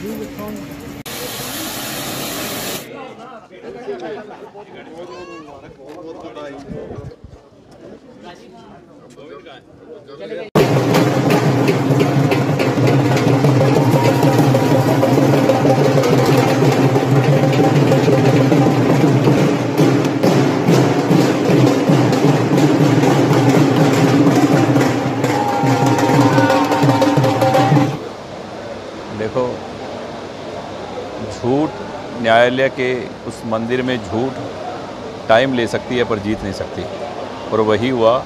देखो, झूठ न्यायालय के उस मंदिर में झूठ टाइम ले सकती है पर जीत नहीं सकती। और वही हुआ,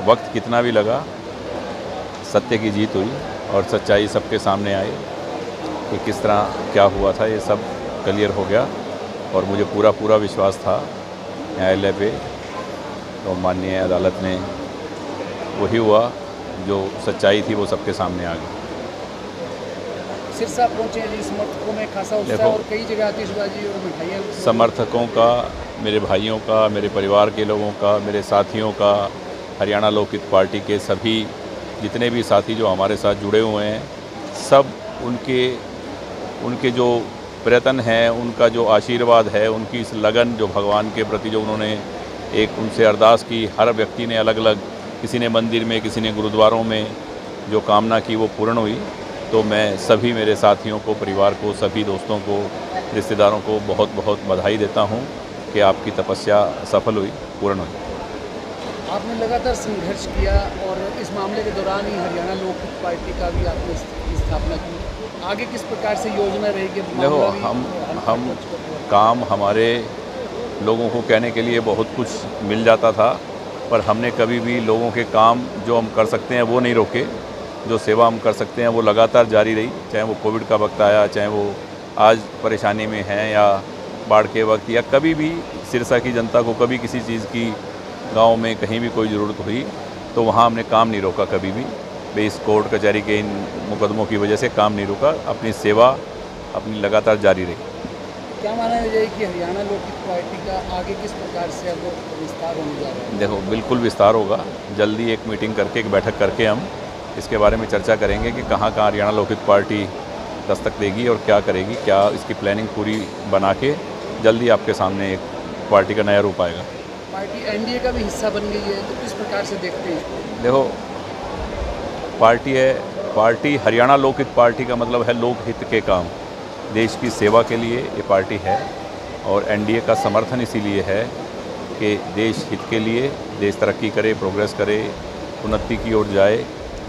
वक्त कितना भी लगा, सत्य की जीत हुई और सच्चाई सबके सामने आई कि किस तरह क्या हुआ था। ये सब क्लियर हो गया और मुझे पूरा विश्वास था न्यायालय पे। तो माननीय अदालत ने वही हुआ, जो सच्चाई थी वो सबके सामने आ गई। सिरसा पहुंचे समर्थकों में खासा उत्साह और कई जगह आतिशबाजी और मिठाइयाँ। समर्थकों का, मेरे भाइयों का, मेरे परिवार के लोगों का, मेरे साथियों का, हरियाणा लोकहित पार्टी के सभी जितने भी साथी जो हमारे साथ जुड़े हुए हैं, सब उनके जो प्रयत्न हैं, उनका जो आशीर्वाद है, उनकी इस लगन जो भगवान के प्रति जो उन्होंने एक उनसे अरदास की, हर व्यक्ति ने अलग अलग, किसी ने मंदिर में, किसी ने गुरुद्वारों में जो कामना की वो पूर्ण हुई। तो मैं सभी मेरे साथियों को, परिवार को, सभी दोस्तों को, रिश्तेदारों को बहुत बहुत बधाई देता हूं कि आपकी तपस्या सफल हुई, पूर्ण हुई। आपने लगातार संघर्ष किया और इस मामले के दौरान ही हरियाणा लोकहित पार्टी का भी आपने स्थापना की। आगे किस प्रकार से योजना रहेगी? देखो, हम काम, हमारे लोगों को कहने के लिए बहुत कुछ मिल जाता था, पर हमने कभी भी लोगों के काम जो हम कर सकते हैं वो नहीं रोके। जो सेवा हम कर सकते हैं वो लगातार जारी रही, चाहे वो कोविड का वक्त आया, चाहे वो आज परेशानी में हैं, या बाढ़ के वक्त, या कभी भी सिरसा की जनता को कभी किसी चीज़ की, गांव में कहीं भी कोई ज़रूरत हुई तो वहां हमने काम नहीं रोका कभी भी। इस कोर्ट कचहरी के इन मुकदमों की वजह से काम नहीं रोका, अपनी सेवा अपनी लगातार जारी रही। क्या माना जाए कि हरियाणा लोकहित पार्टी का आगे किस प्रकार से अब विस्तार होने जा रहा है? देखो, बिल्कुल विस्तार होगा। जल्दी एक मीटिंग करके, एक बैठक करके हम इसके बारे में चर्चा करेंगे कि कहाँ हरियाणा लोकहित पार्टी दस्तक देगी और क्या करेगी, क्या इसकी प्लानिंग पूरी बना के जल्दी आपके सामने एक पार्टी का नया रूप आएगा। पार्टी एनडीए का भी हिस्सा बन गई है, तो किस प्रकार से देखते हैं? देखो, पार्टी है, पार्टी हरियाणा लोकहित पार्टी का मतलब है लोकहित के काम, देश की सेवा के लिए ये पार्टी है। और एनडीए का समर्थन इसीलिए है कि देश हित के लिए, देश तरक्की करे, प्रोग्रेस करे, उन्नति की ओर जाए।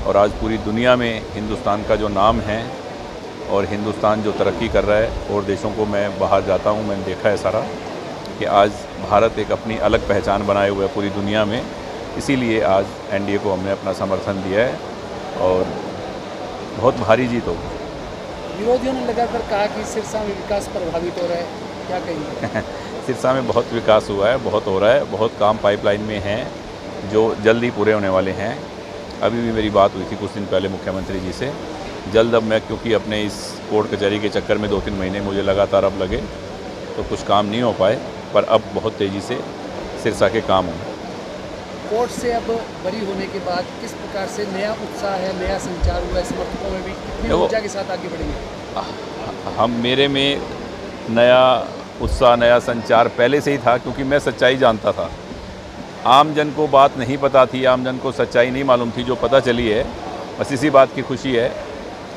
और आज पूरी दुनिया में हिंदुस्तान का जो नाम है और हिंदुस्तान जो तरक्की कर रहा है, और देशों को मैं बाहर जाता हूँ, मैंने देखा है सारा कि आज भारत एक अपनी अलग पहचान बनाए हुए है पूरी दुनिया में। इसीलिए आज एनडीए को हमने अपना समर्थन दिया है और बहुत भारी जीत होगी। विरोधियों ने लगातार कहा कि सिरसा में विकास प्रभावित हो रहा है, क्या कहेंगे? सिरसा में बहुत विकास हुआ है, बहुत हो रहा है, बहुत काम पाइपलाइन में हैं जो जल्दी पूरे होने वाले हैं। अभी भी मेरी बात हुई थी कुछ दिन पहले मुख्यमंत्री जी से। जल्द अब मैं, क्योंकि अपने इस कोर्ट कचहरी के चक्कर में 2-3 महीने मुझे लगातार अब लगे, तो कुछ काम नहीं हो पाए, पर अब बहुत तेज़ी से सिरसा के काम होंगे। कोर्ट से अब बरी होने के बाद किस प्रकार से नया उत्साह है, नया संचार हुआ है समर्थकों में भी, कितनी ऊर्जा के साथ आगे बढ़ेंगे? मेरे में नया उत्साह, नया संचार पहले से ही था, क्योंकि मैं सच्चाई जानता था। आम जन को बात नहीं पता थी, आम जन को सच्चाई नहीं मालूम थी, जो पता चली है। बस इसी बात की खुशी है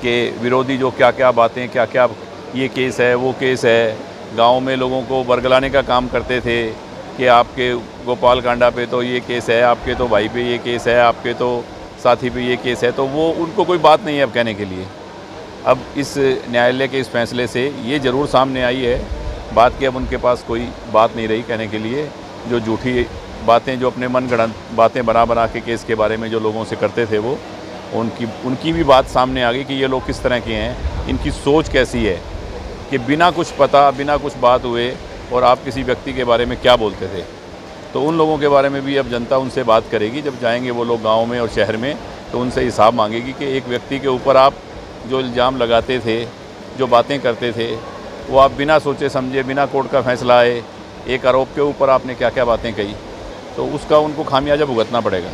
कि विरोधी जो क्या बातें, क्या ये केस है, वो केस है, गांव में लोगों को बरगलाने का काम करते थे कि आपके गोपाल कांडा पे तो ये केस है, आपके तो भाई पे ये केस है, आपके तो साथी पे ये केस है, तो वो उनको कोई बात नहीं है अब कहने के लिए। अब इस न्यायालय के इस फैसले से ये ज़रूर सामने आई है बात कि अब उनके पास कोई बात नहीं रही कहने के लिए। जो झूठी बातें, जो अपने मनगढ़ंत बातें बना के केस के बारे में जो लोगों से करते थे, वो उनकी भी बात सामने आ गई कि ये लोग किस तरह के हैं, इनकी सोच कैसी है कि बिना कुछ पता, बिना कुछ बात हुए और आप किसी व्यक्ति के बारे में क्या बोलते थे। तो उन लोगों के बारे में भी अब जनता उनसे बात करेगी। जब जाएंगे वो लोग गांव में और शहर में, तो उनसे हिसाब मांगेगी कि एक व्यक्ति के ऊपर आप जो इल्ज़ाम लगाते थे, जो बातें करते थे, वो आप बिना सोचे समझे, बिना कोर्ट का फैसला आए, एक आरोप के ऊपर आपने क्या क्या बातें कही, तो उसका उनको खामियाजा भुगतना पड़ेगा।